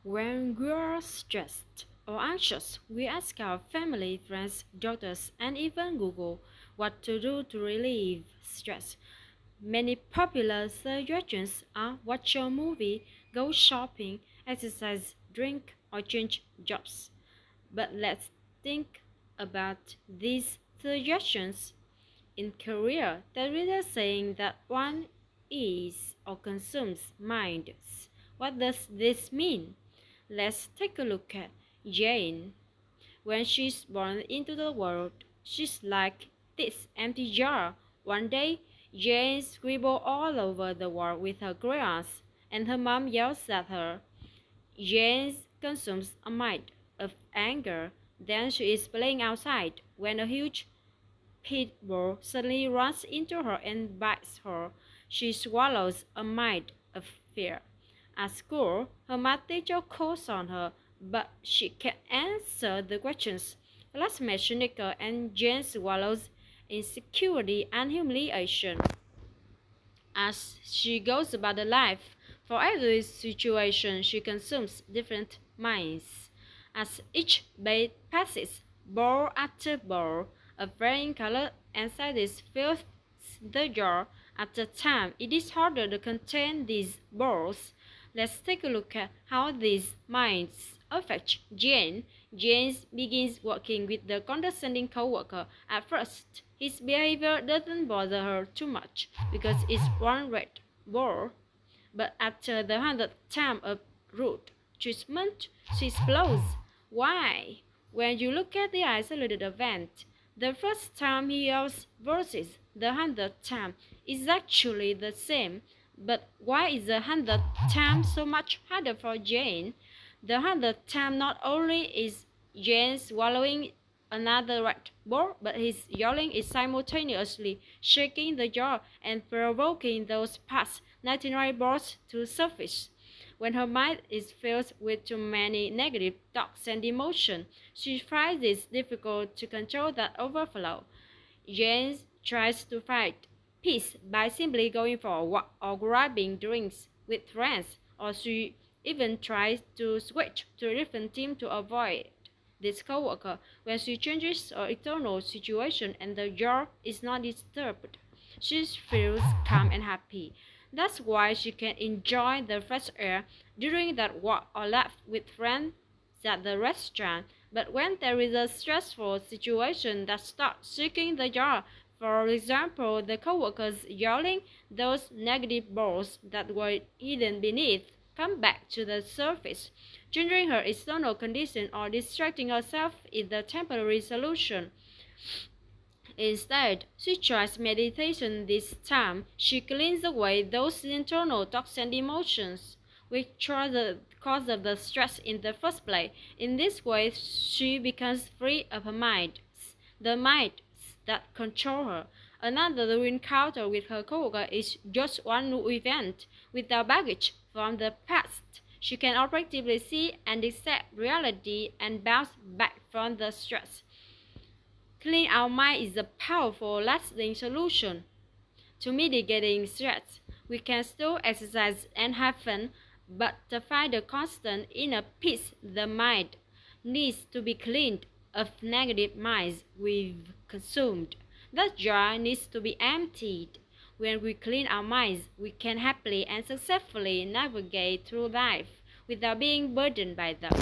When we are stressed or anxious, we ask our family, friends, doctors, and even Google what to do to relieve stress. Many popular suggestions are watch a movie, go shopping, exercise, drink, or change jobs. But let's think about these suggestions. In Korea, there is a saying that one is or consumes minds. What does this mean? Let's take a look at Jane. When she's born into the world, she's like this empty jar. One day, Jane scribbles all over the wall with her crayons, and her mom yells at her. Jane consumes a mind of anger. Then she is playing outside when a huge pit bull suddenly runs into her and bites her. She swallows a mite of fear. At school, her math teacher calls on her, but she can't answer the questions. Classmates snicker and Jane swallows insecurity and humiliation. As she goes about her life, for every situation she consumes different minds. As each day passes, ball after ball of varying color and sizes fills the jar. At a time, it is harder to contain these balls. Let's take a look at how these minds affect Jane. Jane begins working with the condescending coworker. At first, his behavior doesn't bother her too much because it's one red ball. But after the 100th time of rude treatment, she explodes. Why? When you look at the isolated event, the first time he yells versus the 100th time is actually the same. But why is the 100th time so much harder for Jane? The 100th time not only is Jane swallowing another red ball, but his yelling is simultaneously shaking the jar and provoking those past 99 balls to surface. When her mind is filled with too many negative thoughts and emotions, she finds it difficult to control that overflow. Jane tries to find peace by simply going for a walk or grabbing drinks with friends, or she even tries to switch to a different team to avoid this coworker. When she changes her external situation and the jar is not disturbed, she feels calm and happy. That's why she can enjoy the fresh air during that walk or laugh with friends at the restaurant. But when there is a stressful situation that starts shaking the jar, for example, the coworkers yelling, those negative balls that were hidden beneath come back to the surface. Changing her external condition or distracting herself is the temporary solution. Instead, she tries meditation this time. She cleans away those internal thoughts and emotions which are the cause of the stress in the first place. In this way, she becomes free of her mind, the minds that control her. Another encounter with her coworker is just one new event. Without baggage from the past, she can objectively see and accept reality and bounce back from the stress. Cleaning our mind is a powerful, lasting solution to mitigating stress. We can still exercise and have fun, but to find a constant inner peace, the mind needs to be cleaned of negative minds we've consumed. That jar needs to be emptied. When we clean our minds, we can happily and successfully navigate through life without being burdened by them.